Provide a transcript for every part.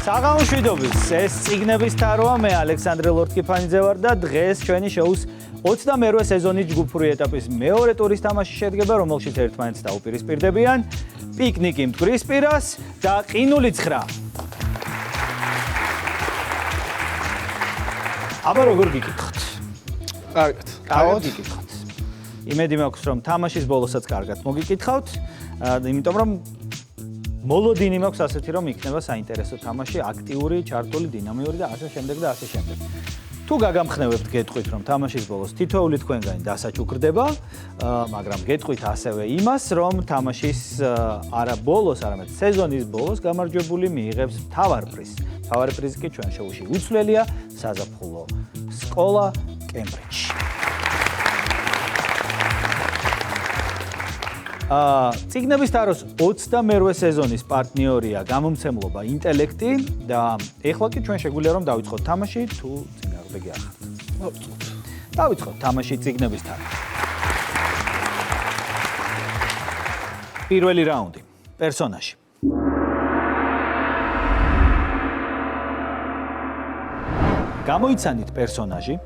საღამოშვიდობის ეს წიგნების თაროა მე ალექსანდრე ლორთქიფანიძე ვარ და დღეს ჩვენი შოუს 28-ე სეზონის ჯგუფური ეტაპის მეორე ტურის თამაში შედგება, რომელშიც ერთმანეთს დაუპირისპირდებიან პიკნიკი მტკვრის პირას და ყინული ცხრა. აბა როგორ გიკითხოთ? კარგად გიკითხოთ. იმედი მაქვს რომ თამაშის ბოლოსაც კარგად მოგიკითხავთ, იმიტომ რომ მოლოდინი მაქვს ასეთი რომ იქნება საინტერესო თამაში, აქტიური, ჩართული, დინამიური და ასე შემდეგ და ასე შემდეგ. თუ გაგამხნევებთ გეტყვით რომ თამაშის ბოლოს თითოეული თქვენგანი დასაჩუქრდება, მაგრამ გეტყვით ასევე იმას რომ თამაშის არა ბოლოს, არამედ სეზონის ბოლოს გამარჯვებული მიიღებს მთავარ პრიზს. მთავარი პრიზი კი ჩვენ შოუში უცვლელია, საზაფხულო სკოლა კემბრიჯში. წიგნების თაროს 28-ე სეზონის პარტნიორია გამომცემლობა ინტელექტი და ეხლა კი ჩვენ შეგვიძლია რომ დავიწყოთ თამაში თუ წინააღმდეგი ახართ. დავიწყოთ თამაში წიგნების თარო. პირველი რაუნდი. პერსონაჟი. გამოიცანით პერსონაჟი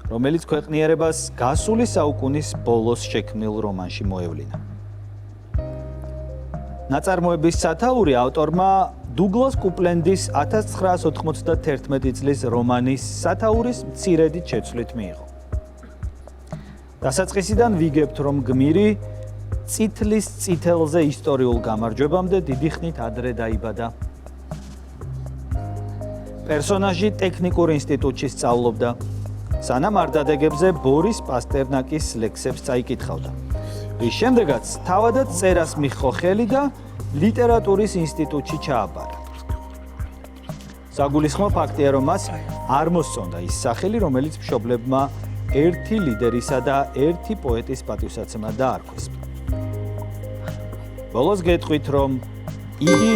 რომელიც ქვეყნიერებას გასული საუკუნის ბოლოს შექმნილ რომანში მოევლინა. ნაწარმოების სათაური ავტორმა დუგლას კუპლენდის 1991 წლის რომანის სათაურის მცირედით შეცვლით მიიღო. დასაწყისიდან ვიგებთ, რომ გმირი წითლის წითელზე ისტორიულ გამარჯვებამდე დიდი ხნით ადრე დაიბადა. პერსონაჟი ტექნიკურ ინსტიტუტში სწავლობდა. სანამ არ დადეგებზე ბორის პასტერნაკის ლექსებს წაიკითხავდა. რის შემდეგაც თავადაც წერას მიჰყო ხელი და ლიტერატურის ინსტიტუტში ჩააბარა. საგულისხმო ფაქტია, რომ მას არ მოსწონდა ის სახელი, რომელიც მშობლებმა ერთი ლიდერისა და ერთი პოეტის პატივსაცემად დაარქვეს. ბოლოს გეტყვით, რომ იგი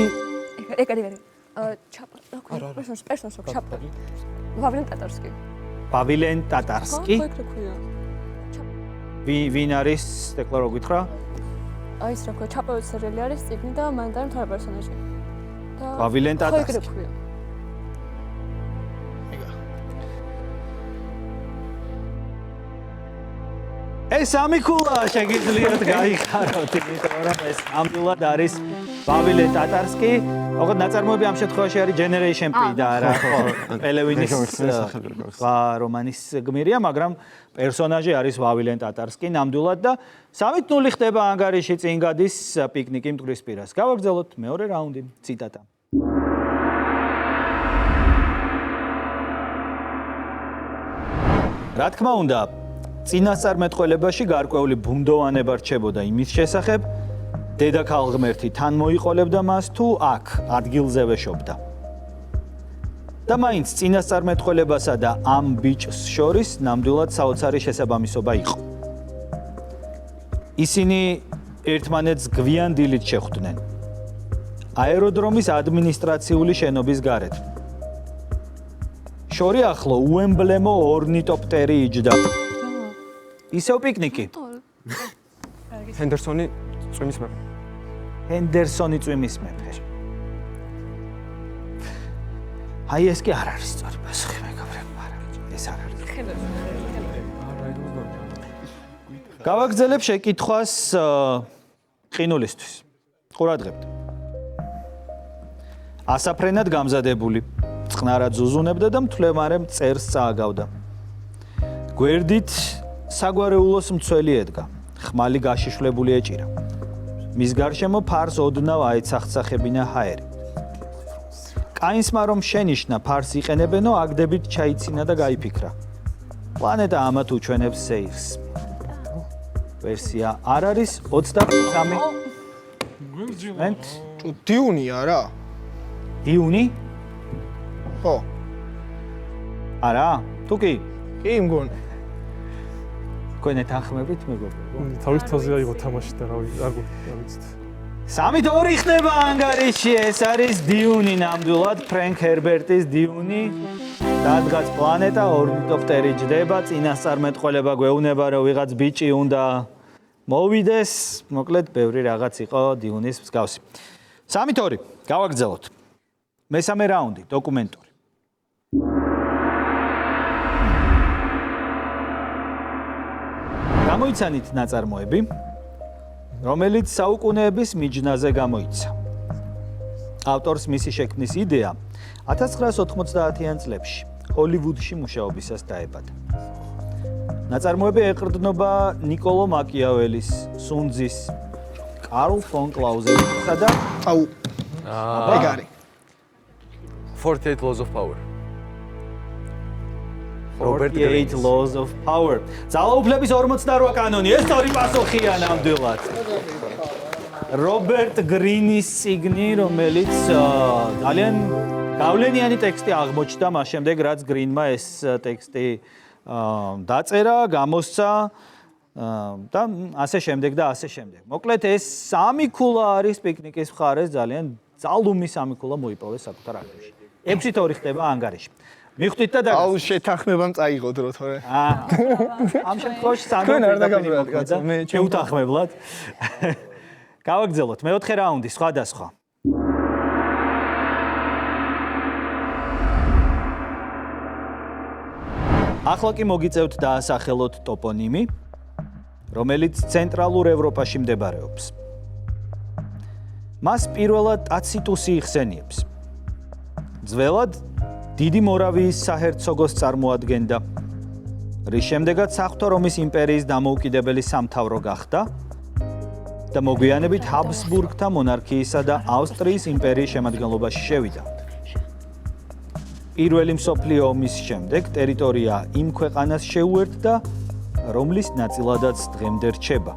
პავილენ ტატარსკი. ვინ არის დეკლარო გითხრა? აი ეს რა ქვია, ჩაპავის სერიალი არის წიგნი და მან და მთავარი პერსონაჟი. პავილენ ტატარსკი. ეს ამიქულა შეგიძლიათ გაიხაროთ, იმიტომ რომ ეს ამბულად არის პავილენ ტატარსკი. ოღონდ ნაწარმოები ამ შემთხვევაში არის Generation P და არა ხო პელევინის რომანის გმირია, მაგრამ პერსონაჟი არის პავილენ ტატარსკი ნამდვილად და 3-0 ხდება ანგარიში წინ გადის პიკნიკი მტკვრის პირას. გავაგრძელოთ მეორე რაუნდი, ციტატა. რა თქმა უნდა, წინასწარმეტყველებაში გარკვეული ბუნდოვანება რჩებოდა იმის შესახებ, დედაქალ ღმერთი თან მოიყოლებდა მას თუ აქ ადგილზევე შობდა. და მაინც წინასწარმეტყველებასა და ამ ბიჭს შორის ნამდვილად საოცარი შესაბამისობა იყო. ისინი ერთმანეთს გვიანდილით შეხვდნენ. აეროდრომის ადმინისტრაციული შენობის გარეთ. შორი ახლო უემბლემო ორნიტოპტერი იჯდა. ისევ პიკნიკი. ჰენდერსონი წვიმის მეფე. ჰენდერსონი წვიმის მეფე. აი ეს კი არ არის სწორი პასუხი, მეგობრებო, არა. ეს არ არის. გავაგრძელებ შეკითხვას ყინულისთვის. ყურადღებთ. ასაფრენად გამზადებული, წყნარად ზუზუნებდა და მთლევარე მწერს წააგავდა. გვერდით საგვარეულოს მცველი ედგა. ხმალი გაშიშვლებული ეჭირა. მის გარშემო ფარს ოდნავ აეცახცახებინა ჰაერი. კაინსმა რომ შენიშნა ფარს იყენებენო, აგდებით ჩაიცინა და გაიფიქრა. პლანეტა ამათ უჩვენებს სეირს. ვერსია არ არის 23. მენტ დიუნია რა? დიუნი? ხო. არა? თუ კი? კი მგონი. თქვენ ეთანხმებით მეგობრებო? თავის თავზე აიღო თამაში და რავი, არ ვიცით. 3-2 ხდება ანგარიში, ეს არის დიუნი ნამდვილად, ფრენკ ჰერბერტის დიუნი. დადგაც პლანეტა, ორნიტოპტერი ჯდება, წინასწარმეტყველება გვეუბნება, რომ ვიღაც ბიჭი უნდა მოვიდეს, მოკლედ ბევრი რაღაც იყო დიუნის მსგავსი. 3-2, გავაგრძელოთ. მესამე რაუნდი, დოკუმენტური. გამოიცანით ნაწარმოები, რომელიც საუკუნეების მიჯნაზე გამოიცა. ავტორს მისი შექმნის იდეა 1990-იან წლებში ჰოლივუდში მუშაობისას დაებადა. ნაწარმოები ეყრდნობა ნიკოლო მაკიაველის, სუნძის, კარლ ფონ კლაუზევიცისა და აუ. ეგარი. 48 Laws of Power. 48 Laws of Power. ძალაუფლების 48 კანონი, ეს სწორი პასუხია ნამდვილად. რობერტ გრინის წიგნი, რომელიც ძალიან გავლენიანი ტექსტი აღმოჩნდა მას შემდეგ, რაც გრინმა ეს ტექსტი დაწერა, გამოსცა და ასე შემდეგ და ასე შემდეგ. მოკლედ ეს სამი ქულა არის პიკნიკის მხარეს ძალიან ძალუმი სამი ქულა მოიპოვეს საკუთარ აქტივში. 6-2 ხდება ანგარიში. მიხვდით და აუ შეთანხმებამ წაიღო დრო თორე. ამ შემთხვევაში თქვენ არ დაგაბერათ კაცო, მე შეუთანხმებლად. გავაგრძელოთ მეოთხე რაუნდი, სხვადასხვა. ახლა კი მოგიწევთ დაასახელოთ ტოპონიმი, რომელიც ცენტრალურ ევროპაში მდებარეობს. მას პირველად ტაციტუსი იხსენიებს. ძველად დიდი მორავიის საჰერცოგოს წარმოადგენდა, რის შემდეგაც საღვთო რომის იმპერიის დამოუკიდებელი სამთავრო გახდა და მოგვიანებით ჰაბსბურგთა მონარქიისა და ავსტრიის იმპერიის შემადგენლობაში შევიდა. პირველი მსოფლიო ომის შემდეგ ტერიტორია იმ ქვეყანას შეუერთდა, რომლის ნაწილადაც დღემდე რჩება.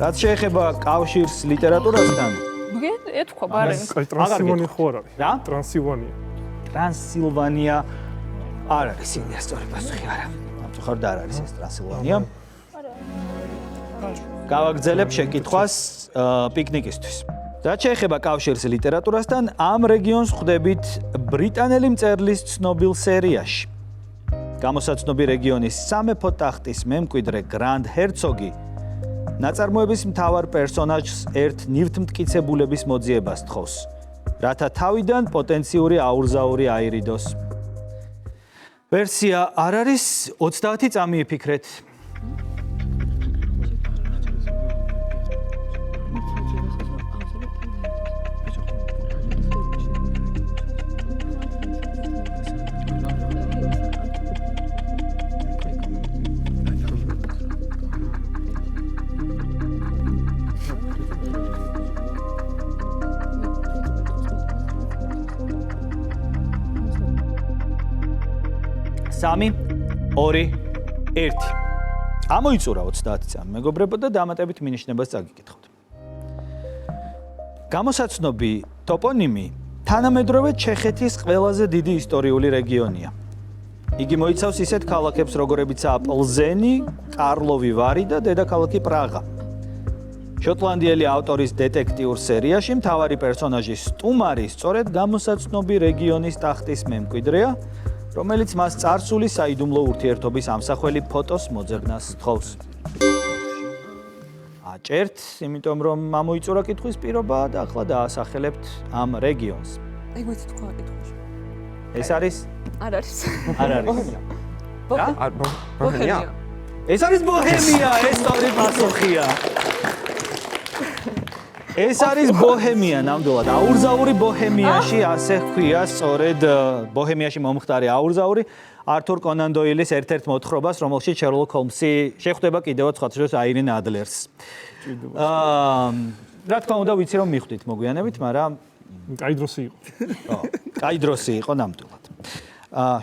რაც შეეხება კავშირს ლიტერატურასთან, ეთქვა ბარემ. ტრანსილვანია ხო არ არის? რა? ტრანსილვანია. ტრანსილვანია არ არის ინდია სწორი პასუხი არა. ამწუხაროდ არ არის ეს ტრანსილვანია. გავაგრძელებ შეკითხვას პიკნიკისთვის. რაც შეეხება კავშირს ლიტერატურასთან, ამ რეგიონს ხვდებით ბრიტანელი მწერლის ცნობილ სერიაში. გამოსაცნობი რეგიონის სამეფო ტახტის მემკვიდრე გრანდ ჰერცოგი ნაწარმოების მთავარ პერსონაჟს ერთ ნივთმტკიცებულების მოძიებას თხოვს, რათა თავიდან პოტენციური აურზაური აირიდოს. ვერსია არ არის, 30 წამიიფიქრეთ. სამი, 2, 1. ამოიწურა 30 წამი, მეგობრებო და დამატებით მინიშნებას წაგიკითხოთ. გამოსაცნობი ტოპონიმი თანამედროვე ჩეხეთის ყველაზე დიდი ისტორიული რეგიონია. იგი მოიცავს ისეთ ქალაქებს, როგორებიცაა პლზენი, კარლოვი ვარი და დედაქალაქი პრაღა. შოტლანდიელი ავტორის დეტექტიურ სერიაში მთავარი პერსონაჟი სტუმარი სწორედ გამოსაცნობი რეგიონის ტახტის მემკვიდრეა, რომელიც მას წარსული საიდუმლო ურთიერთობის ამსახველი ფოტოს მოძებნას თხოვს. აჭერთ, იმიტომ რომ ამოიწურა კითხვის პირობა და ახლა დაასახელებთ ამ რეგიონს. ეგ ვიცი თქვა კითხვაში. ეს არის? არ არის. არ არის. ბოჰემია. ეს არის ბოჰემია, ეს სწორი პასუხია. ეს არის ბოჰემია ნამდვილად. აურზაური ბოჰემიაში ასე ჰქვია სწორედ ბოჰემიაში მომხდარი აურზაური ართურ კონან დოილის ერთ-ერთ მოთხრობას, რომელშიც შერლოკ ჰოლმსი შეხვდება კიდევაც სხვა დროს აირენ ადლერს. რა თქმა უნდა, ვიცი რომ მიხვდით მოგვიანებით, მაგრამ კაი დროსი იყო. კაი დროსი იყო ნამდვილად.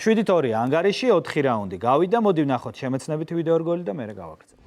7-2 ანგარიში 4 რაუნდი გავიდა, მოდი ვნახოთ შემეცნებითი ვიდეო რგოლი და მერე გავაგრძელოთ.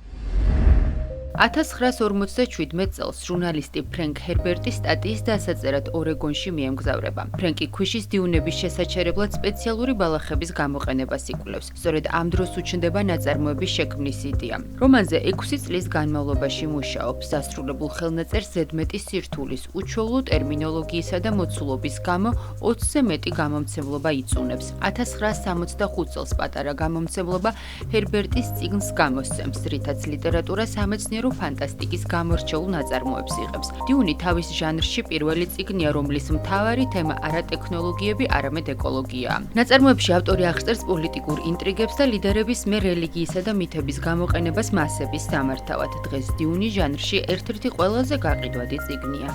1957 წელს ჟურნალისტი ფრენკ ჰერბერტი სტატიის დასაწერად ორეგონში მიემგზავრება. ფრენკი ქვიშის დიუნების შესაჩერებლად სპეციალური ბალახების გამოყენებას იკვლევს. სწორედ ამ დროს უჩნდება ნაწარმოების შექმნის იდეა. რომანზე 6 წლის განმავლობაში მუშაობს. დასრულებულ ხელნაწერს ზედმეტი სირთულის, უჩვეულო ტერმინოლოგიისა და მოცულობის გამო 20-ზე მეტი გამომცემლობა იწუნებს. 1965 წელს პატარა გამომცემლობა ჰერბერტის წიგნს გამოსცემს, რითაც ლიტერატურა სამეცნიერო ფანტასტიკის გამორჩეულ ნაწარმოებს იღებს. დიუნი თავის ჟანრში პირველი წიგნია, რომლის მთავარი თემა არა ტექნოლოგიები, არამედ ეკოლოგიაა. ნაწარმოებში ავტორი აღწერს პოლიტიკურ ინტრიგებს და ლიდერების მიერ რელიგიისა და მითების გამოყენებას მასების სამართავად. დღეს დიუნი ჟანრში ერთ-ერთი ყველაზე გაყიდვადი წიგნია.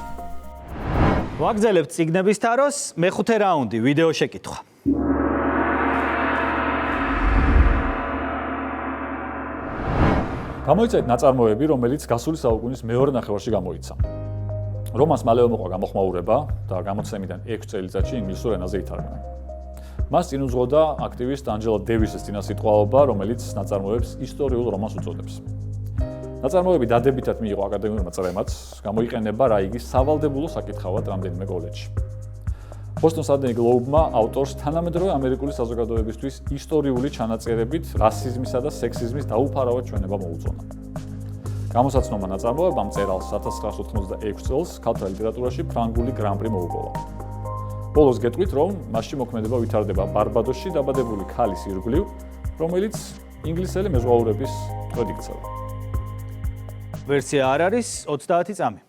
ვაგრძელებთ წიგნების თაროს, მეხუთე რაუნდი, ვიდეო შეკითხვა. გამოიწვიეთ ნაწარმოები, რომელიც გასული საუკუნის მეორე ნახევარში გამოიცა. რომანს მალევე მოყვა გამოხმაურება და გამოცემიდან 6 წელიწადში ინგლისურ ენაზე ითარგმნა. მას წინ უძღოდა აქტივისტ ანჯელა დევისის წინასიტყვაობა, რომელიც ნაწარმოებს ისტორიულ რომანს უწოდებს. ნაწარმოები დადებითად მიიღო აკადემიურმა წრემაც, გამოიყენება რაიგის სავალდებულო საკითხავად რამდენიმე კოლეჯში. Boston Sunday Globe-მა ავტორს თანამედროვე ამერიკული საზოგადოებისთვის ისტორიული ჩანაწერებით რასიზმისა და სექსიზმის დაუფარავად ჩვენება მოუწონა. გამოსაცნობა ნაწარმოებამ მწერალს 1986 წელს ქალთა ლიტერატურაში ფრანგული გრან-პრი მოუპოვა. ბოლოს გეტყვით, რომ მასში მოქმედება ვითარდება ბარბადოსში დაბადებული ქალის ირგვლივ, რომელიც ინგლისელი მეზღვაურების ტყვედ იქცევა. ვერსია არ არის 30 წამი.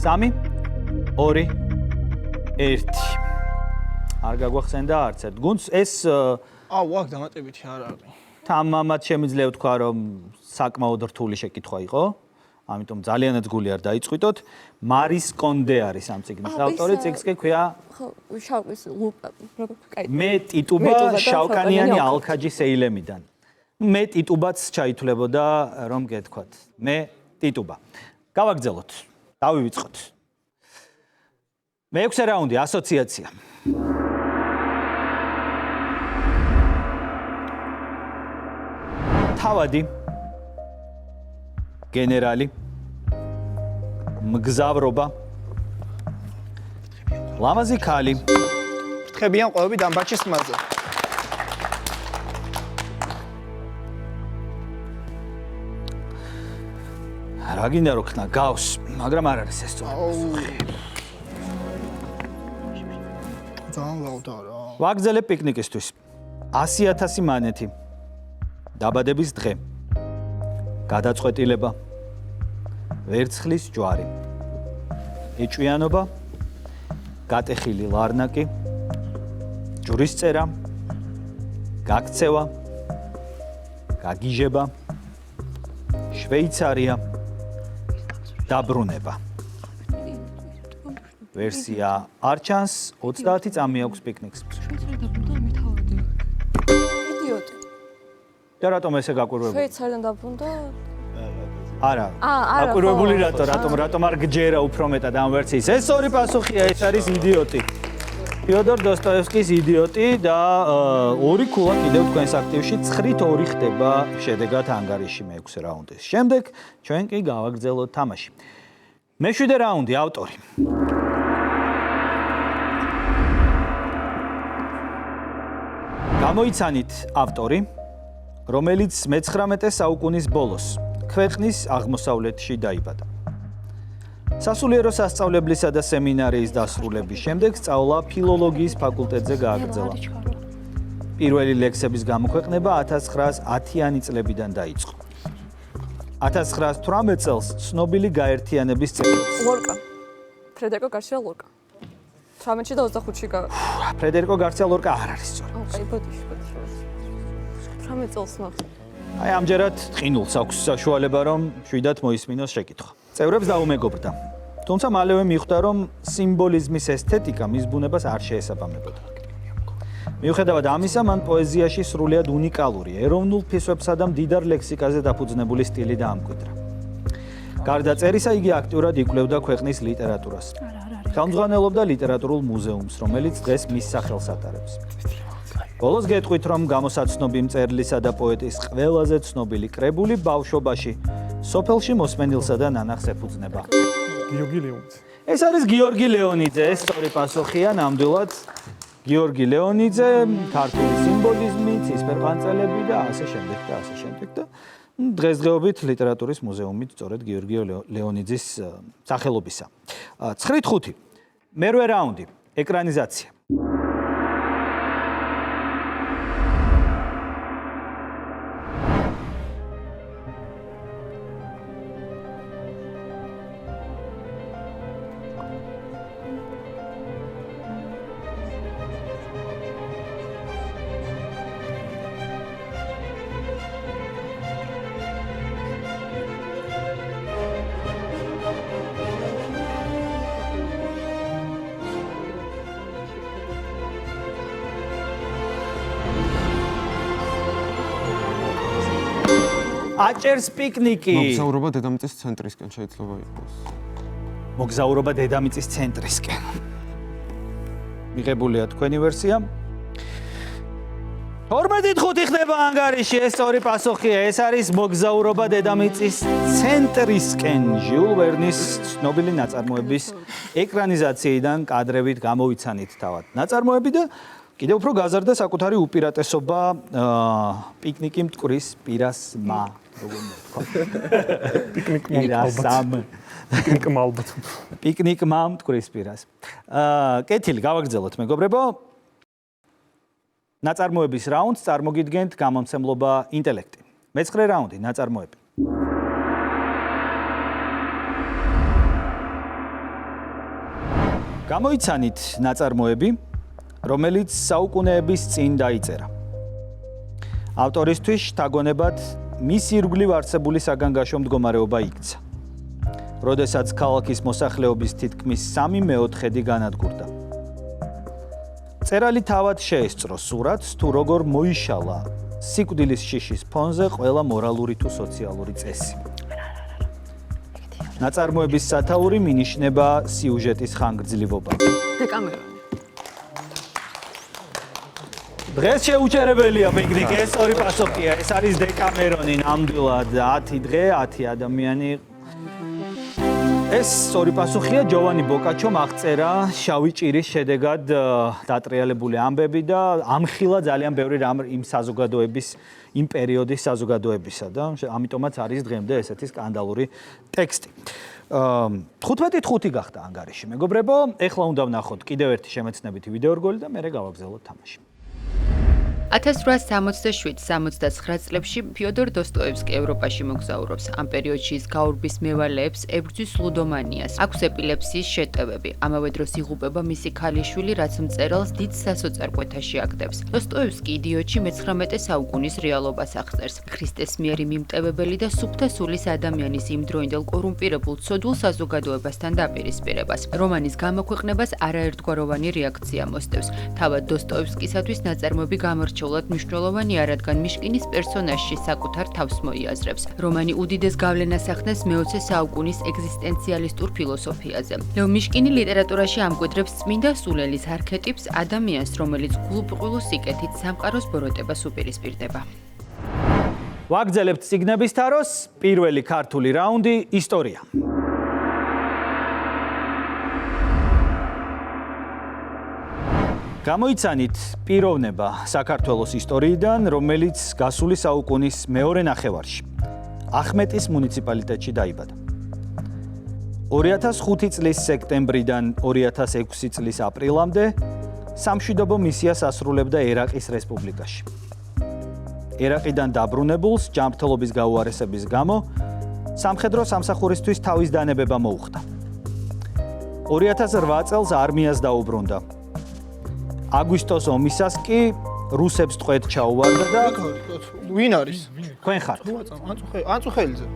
სამი, 2, 1. არ გაგვახსენდა არც ერთ. გუნდს ეს ვაკ დამატებითი არ არის. თამამად შემიძლია ვთქვა, რომ საკმაოდ რთული შეკითხვა იყო. ამიტომ ძალიანაც გული არ დაიწყვიტოთ. მარის კონდე არის ამ წიგნის ავტორი, წიგნს კი ქვია შავკანის ლუპა. კაი. მე ტიტუბა შავკანიანი ალქაჯის ეილემიდან. მე ტიტუბაც ჩაითვლებოდა, რომ გეთქვათ. მე ტიტუბა. გავაგრძელოთ. დავივიწყოთ. მეექვსე რაუნდი, ასოციაცია. თავადი, გენერალი, მგზავრობა, ლამაზი ქალი. ფრთხებიან ყველები დამბაჩის ხმაზე. რა გინდა რო ხნა გავს, მაგრამ არ არის ეს სწორი. ძალიან ლაუდა რა. ვაგრძელებ პიკნიკისთვის. 100,000 მანეთი. დაბადების დღე. გადაწყვეტილება. ვერცხლის ჯვარი. ეჭვიანობა. გატეხილი ლარნაკი. ჯვრისწერა. გაქცევა. გაგიჟება. შვეიცარია. დაბრუნება. ვერსია არ ჩანს, 30 წამი აქვს პიკნიკს. შვეიცარია დაბრუნდა მე თავადი. იდიოტი. და რატომ ესე გაკვირვებული? შვეიცარიდან დაბრუნდა? არა. გაკვირვებული რატომ არ გჯერა უფრო მეტად ამ ვერსიის? ეს ორი პასუხია, ეს არის იდიოტი. ფიოდორ დოსტოევსკის იდიოტი და ორი ქულა კიდევ თქვენს აქტივში 9-2 ხდება შედეგად ანგარიში მეექვსე რაუნდის. შემდეგ ჩვენ კი გავაგრძელოთ თამაში. მეშვიდე რაუნდი, ავტორი. გამოიცანით ავტორი, რომელიც მე-19 საუკუნის ბოლოს ქვეყნის აღმოსავლეთში დაიბადა. სასულიერო სასწავლებლისა და სემინარიის დასრულების შემდეგ სწავლა ფილოლოგიის ფაკულტეტზე გააგრძელა. პირველი ლექსების გამოქვეყნება 1910-იანი წლებიდან დაიწყო. 1918 წელს ცნობილი გაერთიანების წევრებს. ლორკა. ფრედერიკო გარსია ლორკა. 18-ში და 25-ში ფრედერიკო გარსია ლორკა არ არის სწორი. აი, ბოდიში. 18 წელს ნახე. აი ამჯერად ტყინულს აქვს საშუალება, რომ შვიდად მოისმინოს შეკითხვა. წევრებს დაუმეგობრდა. თუმცა მალევე მიხვდა, რომ სიმბოლიზმის ესთეტიკა მის ბუნებას არ შეესაბამებოდა. მიუხედავად ამისა, მან პოეზიაში სრულიად უნიკალური, ეროვნულ ფესვებსა და მდიდარ ლექსიკაზე დაფუძნებული სტილი დაამკვიდრა. გარდა წერისა, იგი აქტიურად იკვლევდა ქვეყნის ლიტერატურას. ხელმძღვანელობდა ლიტერატურულ მუზეუმს, რომელიც დღეს მის სახელს ატარებს. ბოლოს გეტყვით, რომ გამოსაცნობი მწერლისა და პოეტის ყველაზე ცნობილი კრებული ბავშვობაში სოფელში მოსმენილსა და ნანახს ეფუძნება. გიორგი ლეონიძე. ეს არის გიორგი ლეონიძე, ეს სწორი პასუხია ნამდვილად. გიორგი ლეონიძე, ქართული სიმბოლიზმი, ცისფერყანწელები და ასე შემდეგ და ასე შემდეგ და დღესდღეობით ლიტერატურის მუზეუმით სწორედ გიორგი ლეონიძის სახელობისა. 9-5. მერვე რაუნდი, ეკრანიზაცია. აჭერს პიკნიკი. მოგზაურობა დედამიწის ცენტრისკენ შეიძლება იყოს. მოგზაურობა დედამიწის ცენტრისკენ. მიღებულია თქვენი ვერსია. 12-5 ხდება ანგარიში, ეს სწორი პასუხია. ეს არის მოგზაურობა დედამიწის ცენტრისკენ. ჟიულ ვერნის ცნობილი ნაწარმოების ეკრანიზაციიდან კადრებით გამოვიცანით თავად ნაწარმოები და კიდევ უფრო გაზარდა საკუთარი უპირატესობა პიკნიკი მტკვრის პირასმა. როგორ მოთქვა? პიკნიკმა ალბათ. პიკნიკმა მტკვრის პირას. კეთილი, გავაგრძელოთ მეგობრებო. ნაწარმოების რაუნდს წარმოგიდგენთ გამომცემლობა ინტელექტი. მე-9 რაუნდი, ნაწარმოები. გამოიცანით ნაწარმოები, რომელიც საუკუნეების წინ დაიწერა. ავტორისთვის შთაგონებად მის ირგვლივ არსებული საგანგაშო მდგომარეობა იქცა. როდესაც ქალაქის მოსახლეობის თითქმის 3/4 განადგურდა. წერალი თავად შეესწრო სურათს, თუ როგორ მოიშალა სიკვდილის შიშის ფონზე ყველა მორალური თუ სოციალური წესი. ნაწარმოების სათაური მინიშნება სიუჟეტის ხანგრძლივობა. დეკამერონი. დღეს შეუჩერებელია პიკნიკი, ეს ორი პასუხია. ეს არის დეკამერონი, ნამდვილად 10 დღე, 10 ადამიანი. ეს ორი პასუხია. ჯოვანი ბოკაჩომ აღწერა შავი ჭირის შედეგად დატრიალებული ამბები და ამხილა ძალიან ბევრი რამ იმ საზოგადოების, იმ პერიოდის საზოგადოებისა და ამიტომაც არის დღემდე ესეთი სკანდალური ტექსტი. 15-5 გახდა ანგარიში. მეგობრებო, ეხლა უნდა ვნახოთ კიდევ ერთი შემეცნებითი ვიდეო რგოლი და მერე გავაგრძელოთ თამაში. 1877-79 წლებში ფიოდორ დოსტოევსკი ევროპაში მოგზაურობს. ამ პერიოდში ის გაურბის მევალეებს, ებრძვის ლუდომანიას, აქვს ეპილეფსიის შეტევები. ამავე დროს იღუპება მისი ქალიშვილი, რაც მწერალს დიდ სასოწარკვეთაში აგდებს. დოსტოევსკი იდიოტში მე-19 საუკუნის რეალობას აღწერს. ქრისტეს მიერ მიმტევებელი და სუფთა სულის ადამიანის იმდროინდელ კორუმპირებულ ცოდულ საზოგადოებასთან დაპირისპირებას. რომანის გამოქვეყნებას არაერთგვაროვანი რეაქცია მოსდევს. თავად დოსტოევსკისათვის ნაწარმოები გამორჩეულად მნიშვნელოვანია, რადგან მიშკინის პერსონაჟში საკუთარ თავს მოიაზრებს. რომანი უდიდეს გავლენას ახდენს მე-20 საუკუნის ეგზისტენციალისტურ ფილოსოფიაზე. ლეო მიშკინი ლიტერატურაში ამკვიდრებს წმინდა სულელის არქეტიპს, ადამიანს, რომელიც გულუბრყვილო სიკეთით სამყაროს ბოროტებას უპირისპირდება. ვაგრძელებთ წიგნების თაროს, პირველი ქართული რაუნდი, ისტორია. გამოიცანით პიროვნება საქართველოს ისტორიიდან, რომელიც გასული საუკუნის მეორე ნახევარში ახმეტის მუნიციპალიტეტში დაიბადა. 2005 წლის სექტემბრიდან 2006 წლის აპრილამდე სამშვიდობო მისიას ასრულებდა ერაყის რესპუბლიკაში. ერაყიდან დაბრუნებულს ჯანმრთელობის გაუარესების გამო სამხედრო სამსახურისთვის თავის დანებება მოუხდა. 2008 წელს არმიას დაუბრუნდა. აგვისტოს ომისას კი რუსებს ტყვედ ჩაუვარდა და ვინ არის? თქვენ ხართ. ანწუხელიძე.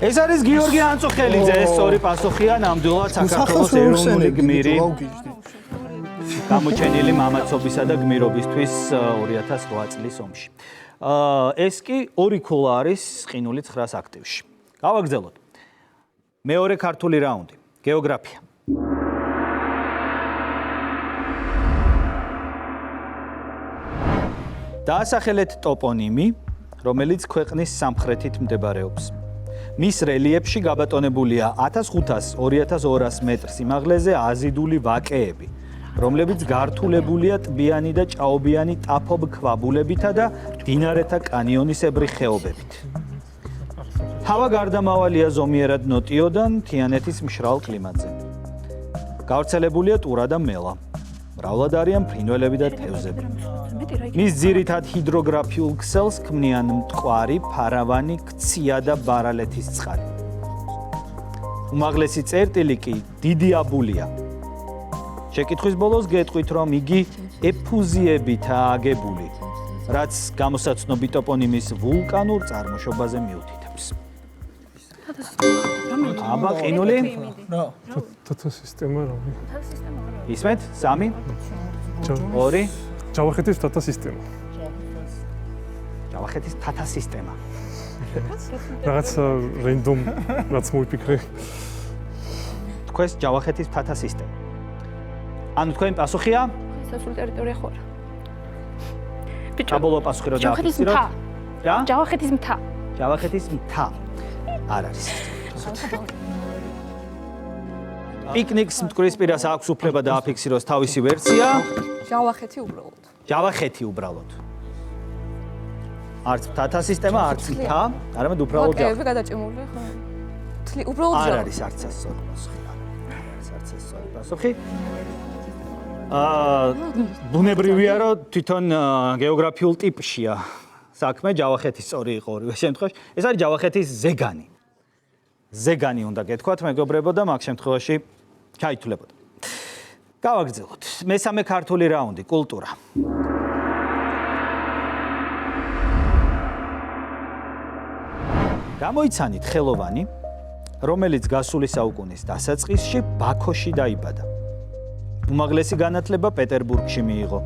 ეს არის გიორგი ანწუხელიძე, სწორი პასუხია ნამდვილად საქართველოს ეროვნული გმირი. გამოჩენილი მამაცობისა და გმირობისთვის 2008 წლის ომში. ეს კი ორი ქულა არის ყინული 9-ს აქტივში. გავაგრძელოთ. მეორე ქართული რაუნდი, გეოგრაფია. დაასახელეთ ტოპონიმი, რომელიც ქვეყნის სამხრეთით მდებარეობს. მის რელიეფში გაბატონებულია 1500-2200 მეტრ სიმაღლეზე აზიდული ვაკეები, რომლებიც გართულებულია ტბიანი და ჭაობიანი ტაფობ-ქვაბულებითა და მდინარეთა კანიონისებრი ხეობებით. ჰავა გარდამავალია ზომიერად ნოტიოდან თიანეთის მშრალ კლიმატზე. გავრცელებულია ტურა და მელა. მრავლად არიან ფრინველები და თევზები. მის ძირითად ჰიდროგრაფიულ ქსელს ქმნიან მტკვარი, ფარავანი, ქცია და ბარალეთის წყალი. უმაღლესი წერტილი კი დიდი აბულია. შეკითხვის ბოლოს გეტყვით, რომ იგი ეფუზიებითაა აგებული, რაც გამოსაცნობი ტოპონიმის ვულკანურ წარმოშობაზე მიუთითებს. აბა, ყინული? თათა სისტემა რომი? ისმეთ? 3 2 ჯავახეთის თათა სისტემა. ჯავახეთის თათა სისტემა. რაღაც რენდომ რაც მოიფიქრე. თქვენს ჯავახეთის თათა სისტემა. ანუ თქვენი პასუხია? სასული ტერიტორია ხო არა? საბოლოო პასუხი რო დააფიქსიროთ. რა? ჯავახეთის მთა. ჯავახეთის მთა. არ არის. პიკნიკს მტკვრისპირას აქვს უფლება დააფიქსიროს თავისი ვერსია. ჯავახეთი უბრალოდ. ჯავახეთი უბრალოდ. არც თათა სისტემა, არც მთა, არამედ უბრალოდ ჯავახეთი. ვაკეები გადაჭიმულია ხო? თლი უბრალოდ არ ჯავახეთი. არის არც ასწორი პასუხი. არც ასწორი პასუხი. ბუნებრივია, რომ თვითონ გეოგრაფიულ ტიპშია საქმე, ჯავახეთის სწორი იყო ორივე შემთხვევაში. ეს არის ჯავახეთის ზეგანი. ზეგანი უნდა გეთქვათ, მეგობრებო და მაგ შემთხვევაში ჩაითვლებოდა. გავაგრძელოთ. მესამე ქართული რაუნდი, კულტურა. გამოიცანით ხელოვანი, რომელიც გასული საუკუნის დასაწყისში ბაქოში დაიბადა. უმაღლესი განათლება პეტერბურგში მიიღო.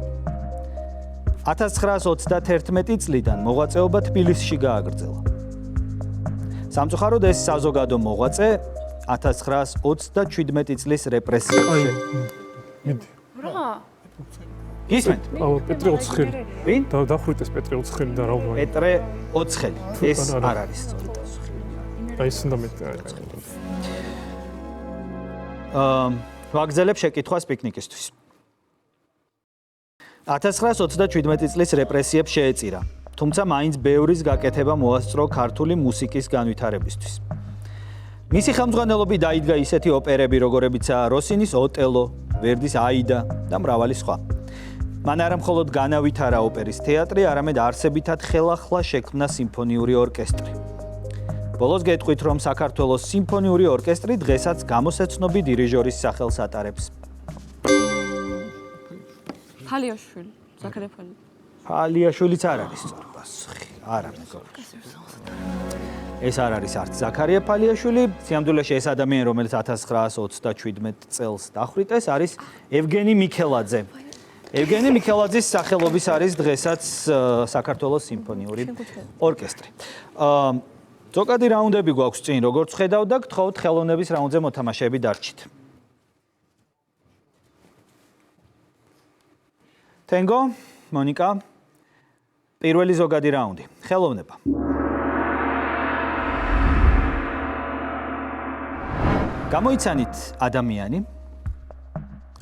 1931 წლიდან მოღვაწეობა თბილისში გააგრძელა. სამწუხაროდ ეს საზოგადო მოღვაწე 1927 წლის რეპრესიებში. მიდი. რა? ისმენთ? აუ პეტრე ოცხელი. ვინ? დახვრიტეს პეტრე ოცხელი და რა ვარ. პეტრე ოცხელი. ეს არ არის სწორი პასუხი. აი ეს უნდა მეტი. ვაგზელებ შეკითხვას პიკნიკისთვის. 1927 წლის რეპრესიებს შეეწირა, თუმცა მაინც ბევრის გაკეთება მოასწრო ქართული მუსიკის განვითარებისთვის. მისი ხელმძღვანელობით დაიდგა ისეთი ოპერები, როგორებიცაა როსინის ოტელო, ვერდის აიდა და მრავალი სხვა. მან არა მხოლოდ განავითარა ოპერის თეატრი, არამედ არსებითად ხელახლა შექმნა სიმფონიური ორკესტრი. ბოლოს გეტყვით, რომ საქართველოს სიმფონიური ორკესტრი დღესაც გამოსაცნობი დირიჟორის სახელს ატარებს. ფალიაშვილი, ზაქარია ფალიაშვილიც არ არის სწორი პასუხი. არა, მეგობრებო. ეს არ არის არც ზაქარია ფალიაშვილი, სიამდვილეში ეს ადამიანი, რომელიც 1927 წელს დახვრიტეს, არის ევგენი მიქელაძე. ევგენი მიქელაძის სახელობის არის დღესაც საქართველოს სიმფონიური ორკესტრი. ზოგადი რაუნდები გვაქვს წინ, როგორც ხედავ და გთხოვთ ხელოვნების რაუნდზე მოთამაშეები დარჩით. თენგო, მონიკა, პირველი ზოგადი რაუნდი, ხელოვნება. გამოიცანით ადამიანი,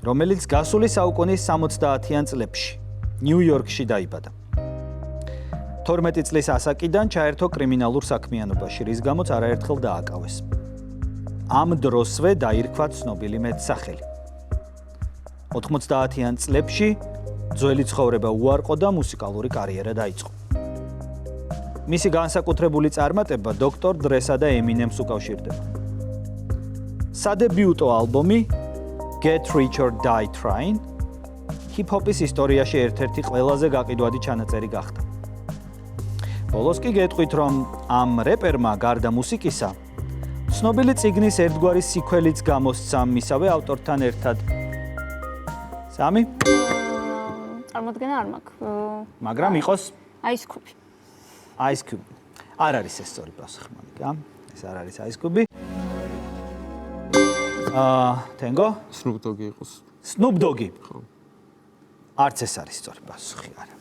რომელიც გასული საუკუნის 70-იან წლებში ნიუ-იორკში დაიბადა. 12 წლის ასაკიდან ჩაერთო კრიმინალურ საქმიანობაში, რის გამოც არაერთხელ დააკავეს. ამ დროსვე დაირქვა ცნობილი მეტსახელი. 90-იან წლებში ძველი ცხოვრება უარყო და მუსიკალური კარიერა დაიწყო. მისი განსაკუთრებული წარმატება დოქტორ დრესა და ემინემს უკავშირდება. სადებიუტო ალბომი Get Rich or Die Trying ჰიპ-ჰოპის ისტორიაში ერთ-ერთი ყველაზე გაყიდვადი ჩანაწერი გახდა. ბოლოს კი გეტყვით, რომ ამ რეპერმა გარდა მუსიკისა, ცნობილი წიგნის ერთგვარი სიკველიც გამოსცა მისავე ავტორთან ერთად. 3 წარმოდგენა არ მაქვს. მაგრამ იყოს Ice Cube. Ice Cube. არ არის ეს სწორი პასუხი, მონიკა. ეს არ არის Ice Cube. Tango? Snoop Dogg იყოს. Snoop Dogg. ხო. არც ეს არის სწორი პასუხი, არა.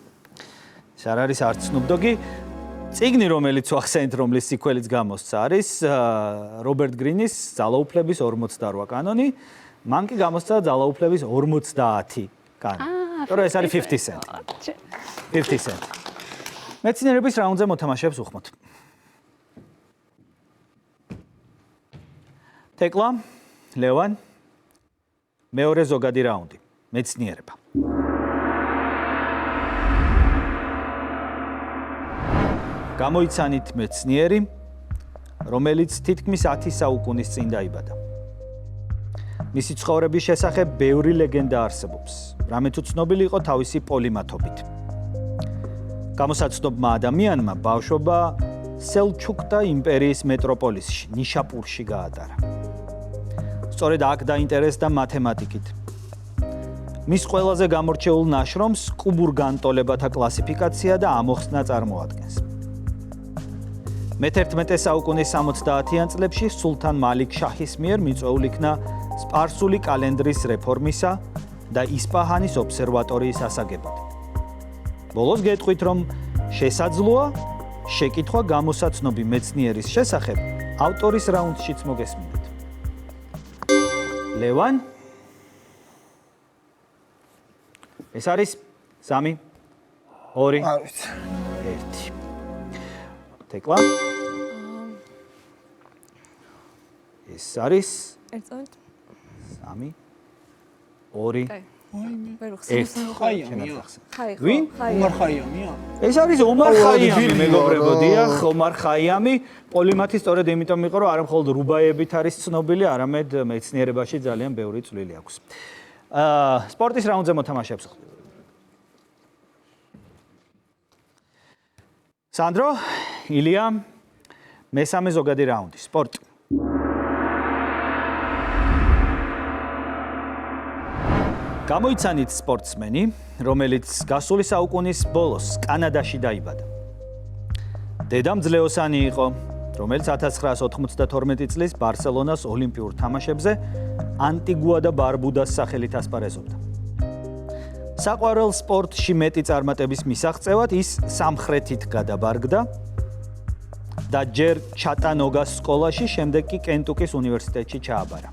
ეს არ არის არც Snoop Dogg. წიგნი, რომელიც ვახსენეთ, რომლის სიკველიც გამოსცა, არის რობერტ გრინის ძალაუფლების 48 კანონი. მან კი გამოსცა ძალაუფლების 50 კანონი. თორე ეს არის 50 cent. 50 cent. მეცნიერების რაუნდზე მოთამაშეებს უხმოთ. თეკლა, ლევან, მეორე ზოგადი რაუნდი. მეცნიერება. გამოიცანით მეცნიერი, რომელიც თითქმის 10 საუკუნის წინ დაიბადა. მისი ცხოვრების შესახებ ბევრი ლეგენდა არსებობს, რამე თუ ცნობილი იყო თავისი პოლიმათობით. გამოსაცნობმა ადამიანმა ბავშვობა სელჩუკთა იმპერიის მეტროპოლისში, ნიშაპურში გაატარა. სწორედ აქ დაინტერესდა მათემატიკით. მის ყველაზე გამორჩეულ ნაშრომს კუბურ განტოლებათა კლასიფიკაცია და ამოხსნა წარმოადგენს. მე-11 საუკუნის 70-იან წლებში სულთან მალიქ შაჰის მიერ მიწვეულ იქნა სპარსული კალენდრის რეფორმისა და ისპაჰანის ობსერვატორიის ასაგებად. ბოლოს გეტყვით, რომ შესაძლოა შეკითხვა გამოსაცნობი მეცნიერის შესახებ ავტორის რაუნდშიც მოგესმინათ. ლევან ეს არის 3 2 არ ვიცი. 1 თეკლა ეს არის 1 3 2 ვერ ხაიამია. ვინ? ომარ ხაიამია. ეს არის ომარ ხაიამი, მეგობრებო, დიახ, ომარ ხაიამი. პოლიმათი სწორედ იმიტომ იყო, რომ არა მხოლოდ რუბაიებით არის ცნობილი, არამედ მეცნიერებაში ძალიან ბევრი წვლილი აქვს. სპორტის რაუნდზე მოთამაშეებს. სანდრო, ილია, მესამე ზოგადი რაუნდი, სპორტი. გამოიცანით სპორტსმენი, რომელიც გასული საუკუნის ბოლოს კანადაში დაიბადა. დედამ ძლეოსანი იყო, რომელიც 1992 წლის ბარსელონას ოლიმპიურ თამაშებზე ანტიგუა და ბარბუდას სახელით ასპარეზობდა. საყვარელ სპორტში მეტი წარმატების მისაღწევად ის სამხრეთით გადაბარგდა და ჯერ ჩატანოგას სკოლაში, შემდეგ კი კენტუკის უნივერსიტეტში ჩააბარა.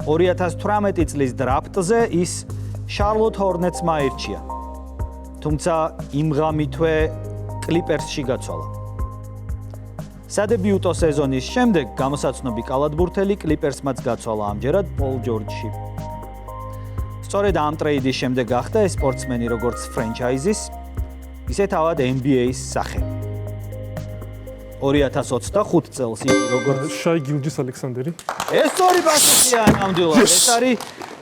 2018 წლის დრაფტზე ის შარლოტ ჰორნეტსმა აირჩია. თუმცა იმ ღამითვე კლიპერსში გაცვალა. სადებიუტო სეზონის შემდეგ გამოსაცნობი კალათბურთელი კლიპერსმაც გაცვალა ამჯერად პოლ ჯორჯში. სწორედ ამ ტრეიდის შემდეგ გახდა ეს სპორტსმენი როგორც ფრენჩაიზის, ისე თავად NBA-ის სახე. 2025 წელს იგი როგორც შაი გილჯის ალექსანდერი. ეს სწორი პასუხია ნამდვილად. ეს არის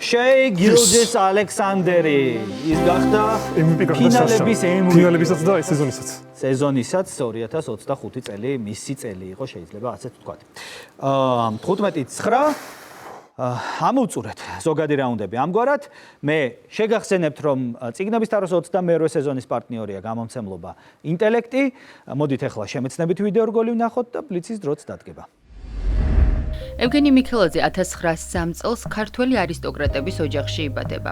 შეი გილჯის ალექსანდერი. ის გახდა ფინალების MVP. ფინალებისაც და ეს სეზონისაც. სეზონისაც 2025 წელი მისი წელი იყო, შეიძლება ასე ვთქვათ. 15-9 ამოვწურეთ ზოგადი რაუნდები. ამგვარად მე შეგახსენებთ, რომ წიგნების თაროს 22 სეზონის პარტნიორია გამომცემლობა ინტელექტი. მოდით ახლა შემეცნებით ვიდეო რგოლი ვნახოთ და ბლიცის დროც დადგება. ევგენი მიქელაძე 1903 წელს ქართველი არისტოკრატების ოჯახში იბადება.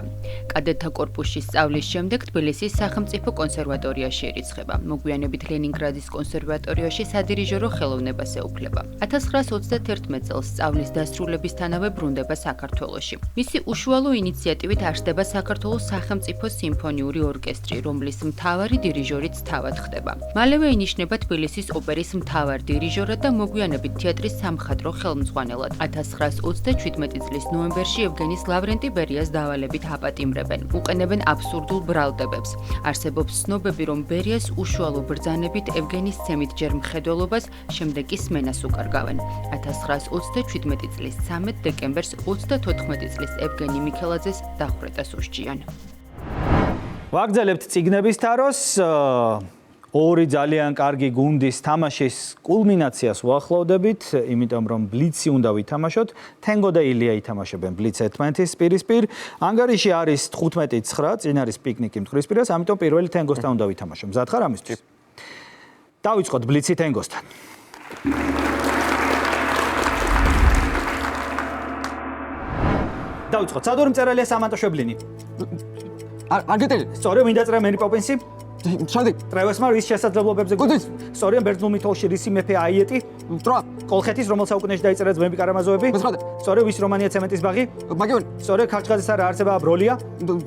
კადეტთა კორპუსში სწავლის შემდეგ თბილისის სახელმწიფო კონსერვატორიაში ირიცხება. მოგვიანებით ლენინგრადის კონსერვატორიაში სადირიჟორო ხელოვნებას ეუფლება. 1921 წელს სწავლის დასრულებისთანავე ბრუნდება საქართველოში. მისი უშუალო ინიციატივით არსდება საქართველოს სახელმწიფო სიმფონიური ორკესტრი, რომლის მთავარი დირიჟორიც თავად ხდება. მალევე ინიშნება თბილისის ოპერის მთავარ დირიჟორად და მოგვიანებით თეატრის სამხატვრო ხელმძღვანელად. მნიშვნელად. 1927 წლის ნოემბერში ევგენის ლავრენტი ბერიას დავალებით აპატიმრებენ. უყენებენ აბსურდულ ბრალდებებს. არსებობს ცნობები, რომ ბერიას უშუალო ბრძანებით ევგენის ცემით ჯერ მხედველობას, შემდეგ კი სმენას უკარგავენ. 1927 წლის 13 დეკემბერს 34 წლის ევგენი მიქელაძეს დახვრეტა სუსჯიან. ვაგრძელებთ წიგნების თაროს. ორი ძალიან კარგი გუნდის თამაშის კულმინაციას ვახლოვდებით, იმიტომ რომ ბლიცი უნდა ვითამაშოთ. თენგო და ილია ითამაშებენ ბლიც ერთმანეთის პირისპირ. ანგარიში არის 15-9, წინ არის პიკნიკი მტკვრისპირას, ამიტომ პირველი თენგოსთან უნდა ვითამაშო. მზად ხარ ამისთვის? დავიწყოთ ბლიცი თენგოსთან. დავიწყოთ. სადორი მწერალია სამანტო შვებლინი. არგეტელი. სწორია მინდა წერა მენი პოპენსი. შანდი. ტრევესმა რის შესაძლებლობებზე გუდის. სწორია ბერძნულ მითოლოგიაში რისი მეფე აიეტი. ტრა. კოლხეთის რომელ საუკუნეში დაიწერა ძმები კარამაზოვები. მეცხრადე. სწორია ვის რომანია ცემენტის ბაღი. მაგიონი. სწორია ქართლგაზის არა არსებაა ბროლია.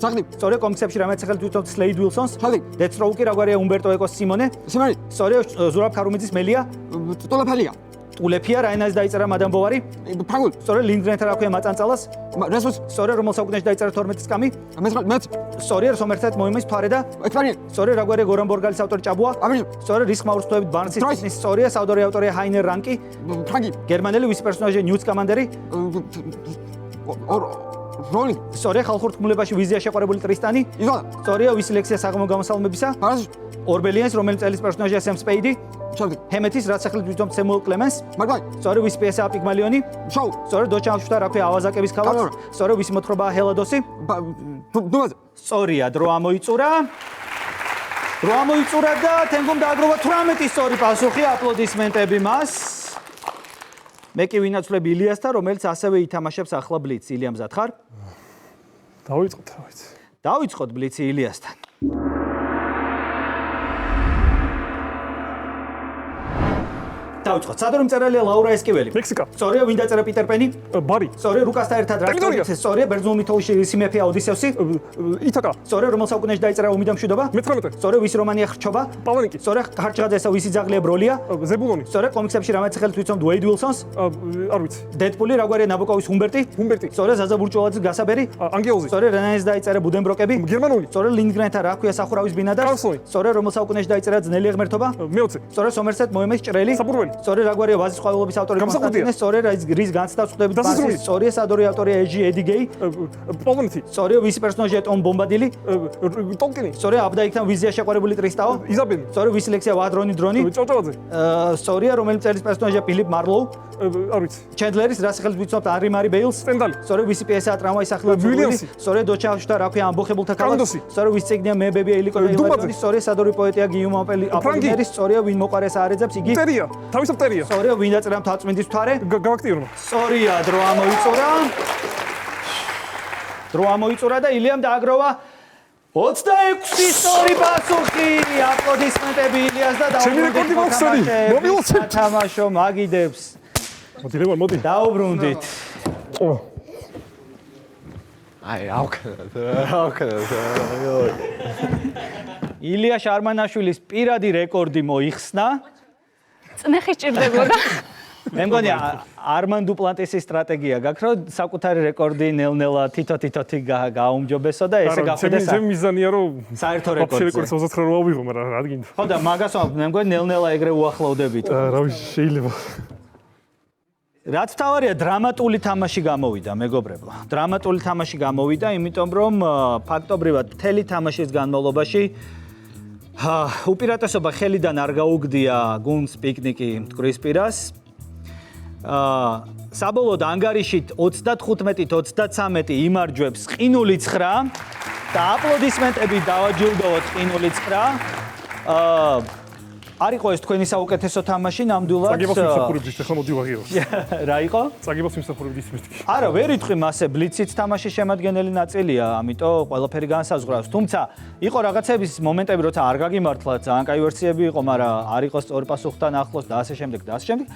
ზაღდი. სწორია კომიქსებში რამაც ახალ თვითონ სლეიდ უილსონს. შანდი. დეცროუკი რაგვარია უმბერტო ეკოს სიმონე. სიმონი. სწორია ზურაბ ქარუმიძის მელია. ტოლაფალია. ტულეფია რაინას დაიწერა მადამ ბოვარი. ფრანგული. სწორია ლინგრენთან აქვია მაწანწალას. რესურს. სწორია რომელ საუკუნეში დაიწერა 12 სკამი. მეც. სწორია სომერცად მოიმის თვარე და ექსპერიმენტ. სწორია რაგვარია გორან ბორგალის ავტორი ჭაბუა. ამის. სწორია რის ხმაურს თვებით ბარნსის დროის. ტისნის სწორია საუდორი ავტორია ჰაინერ რანკი. ფრანგი. გერმანელი ვის პერსონაჟია ნიუტ კამანდერი. როლი. სწორია ხალხურ თქმულებაში ვიზია შეყვარებული ტრისტანი. იზოლა. სწორია ვის ლექსია საღამო გამოსალმებისა. არას. ორბელიანის რომელიც წელის პერსონაჟია სემ სპეიდი. შანდი. ჰემეთის რაც სახელით ვიძომ სემუელ კლემენს. მაგალ. სწორია ვის პიესაა პიგმალიონი. შოუ. სწორია დოჩანშუთა რაქვია ავაზაკების ქალაქს. სწორია ვის მოთხრობაა ჰელადოსი. დუმაზე. სწორია დრო ამოიწურა. დრო ამოიწურა და თენგომ დააგროვა 18 სწორი პასუხი. აპლოდისმენტები მას. მე კი ვინაცვლები ილიასთან, რომელიც ასევე ითამაშებს ახლა ბლიცს. ილია მზად ხარ? დავიწყოთ, რა ვიცი. დავიწყოთ ბლიცი ილიასთან. დავიწყოთ. სადორი მწერალია ლაურა ესკიველი. მექსიკა. სწორია ვინ დაწერა პიტერ პენი? ბარი. სწორია რუკასთან ერთად რა ტერიტორია. სწორია ბერძნულ მითოლოგიაში რისი მეფეა ოდისევსი? ითაკა. სწორია რომელ საუკუნეში დაიწერა ომი და მშვიდობა? მე-19. სწორია ვის რომანია ხრჩობა? პავლენიკი. სწორია ქარჩღაძესა ვისი ძაღლია ბროლია? ზებულონი. სწორია კომიქსებში რამაც სახელით ვიცნობ დუეიდ უილსონს? არ ვიცი. დედპული რაგვარია ნაბოკოვის ჰუმბერტი? ჰუმბერტი. სწორია ზაზა ბურჭულაძის გასაბერი? ანგეოზი. სწორია რენანის დაიწერა ბუდენბროკები? გერმანული. სწორია ლინგრენთან რა ქვია სახურავის ბინადარ? კანსლი. სწორია რომელ საუკუნეში დაიწერა ძნელი ღმერთობა? მე-20. სწორია სომერცეტ მოემეს ჭრელი? საბურველი. სწორია რაგვარია ვაზის ყვავილობის ავტორი გამსახურდია. კონსტანტინე? სწორია რის განცდავს ხვდებით დასასრული. ბარსის? სწორია სადორი ავტორია ეჯი ედგეი? პავლენეთი. სწორია ვისი პერსონაჟია ტომ ბომბადილი? ტოლკინი. სწორია აბდაიქთან ვიზია შეყვარებული ტრისტაო? იზაბელი. სწორია ვისი ლექსია ვადრონი დრონი? ჭავჭავაძე. სწორია რომელიც წერის პერსონაჟია ფილიპ მარლოუ? არ ვიცი. ჩენდლერის რა სახელით ვიცნობთ ანრი მარი ბეილს? სტენდალი. სწორია ვისი პიესაა ტრამვაის სახლი? ვილიამსი. სწორია დოჩავშთა რა ქვია ამბოხებულთა კანდოსი. ქალაქი? სწორია ვის წიგნია მე ბებია ილიკო და დუმბაძე. ილარიონი? სწორია სადორი პოეტია გიუმ აპოლინერი? სწორია ვინ მოყარეს აარეძებს იგი? ტერია. თავისუფ ტერია. სწორია ვინ დაწერა მთაწმინდის მთვარე? გავაქტიურმა. სწორია დრო ამოიწურა. დრო ამოიწურა და ილიამ დააგროვა 26 სწორი პასუხი. აპლოდისმენტები ილიას და ჩემი რეკორდი მოგხსენი. მოვილოცებთ. თამაშო მაგიდებს. მოდი ლევან, მოდი. დაუბრუნდით. აი, ავქნათ. ილია შარმანაშვილის პირადი რეკორდი მოიხსნა. წნეხი სჭირდებოდა. მე მგონი არმან დუპლანტისის სტრატეგია გაქვს, რომ საკუთარი რეკორდი ნელ-ნელა თითო-თითოთი გააუმჯობესო და ესე გახვიდეს. ჩემი მიზანია რომ საერთო რეკორდზე რეკორდზე. 29 რა ვიღო, მაგრამ რა გინდა. ხო და მაგას მე მგონი ნელ-ნელა ეგრე უახლოვდებით. რა ვიცი, შეიძლება. რაც თავარია დრამატული თამაში გამოვიდა, მეგობრებო. დრამატული თამაში გამოვიდა, იმიტომ რომ ფაქტობრივად მთელი თამაშის განმავლობაში უპირატესობა ხელიდან არ გაუგდია გუნდს პიკნიკი მტკვრისპირას. საბოლოოდ ანგარიშით 35-33 იმარჯვებს ყინული 9 და აპლოდისმენტები დავაჯილდოვოთ ყინული 9. არ იყო ეს თქვენი საუკეთესო თამაში ნამდვილად. წაგებას მიმსახურებდის, ახლა მოდი ვაღიაროთ. რა იყო? წაგებას მიმსახურებდის მეთქი. არა, ვერ იტყვი მასე ბლიციც თამაშის შემადგენელი ნაწილია, ამიტომ ყველაფერი განსაზღვრავს. თუმცა იყო რაღაცების მომენტები, როცა არ გაგიმართლა, ძალიან კაი ვერსიები იყო, მაგრამ არ იყო სწორი პასუხთან ახლოს და ასე შემდეგ და ასე შემდეგ.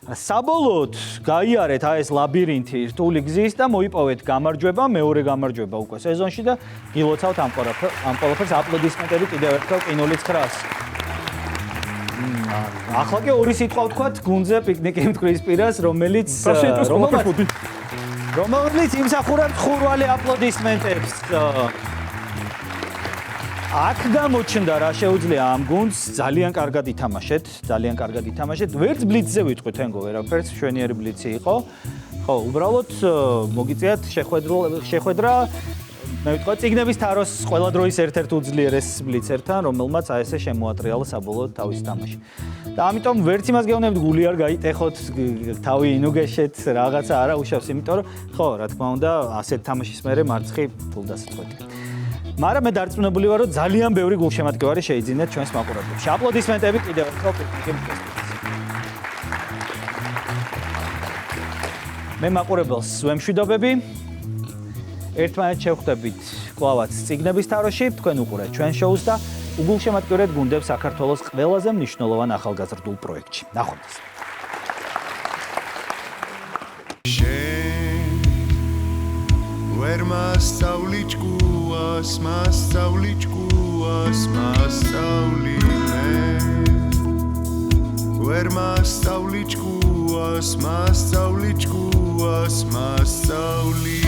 საბოლოოდ გაიარეთ ეს ლაბირინთი რთული გზის და მოიპოვეთ გამარჯვება, მეორე გამარჯვება უკვე სეზონში და გილოცავთ ამ ყველაფერს აპლოდისმენტები კიდევ ერთხელ ყინული 9-ს. ახლა კი ორი სიტყვა ვთქვათ გუნდზე პიკნიკი მტკვრის პირას, რომელიც საშიეტოს ყველაფერი. რომელიც იმსახურებს ხურვალი აპლოდისმენტებს. აქ გამოჩნდა რა შეუძლია ამ გუნდს ძალიან კარგად ითამაშეთ. ვერც ბლიცზე ვიტყვი თენგო ვერაფერს, მშვენიერი ბლიცი იყო. ხო, უბრალოდ მოგიწიათ შეხვედრა მე ვიტყვი ციგნების თაროს ყველა დროის ერთ-ერთ უძლიერეს ბლიცერთან, რომელმაც აი ესე შემოატრიალა საბოლოოდ თავის თამაში. და ამიტომ ვერც იმას გეუბნებთ გული არ გაიტეხოთ, თავი ინუგეშეთ, რაღაცა არა უშავს, იმიტომ რომ ხო, რა თქმა უნდა, ასეთ თამაშის მერე მარცხი ფულდასაწყვეტი. მაგრამ მე დარწმუნებული ვარ, რომ ძალიან ბევრი გულშემატკივარი შეიძინეთ ჩვენს მაყურებლებს. აპლოდისმენტები კიდევ ერთხელ პიკნიკი მტკვრის. მე მაყურებელს ვემშვიდობები. ერთმანეთს შევხვდებით კლავაც ციგნების თაროში, თქვენ უყურეთ ჩვენ შოუს და უგულშემატკივრად გუნდებს საქართველოს ყველაზე მნიშვნელოვან ახალგაზრდულ პროექტში. ნახვამდის. ვერ მასწავლი ჭკუას, მასწავლი მე. ვერ მასწავლი ჭკუას, მასწავლი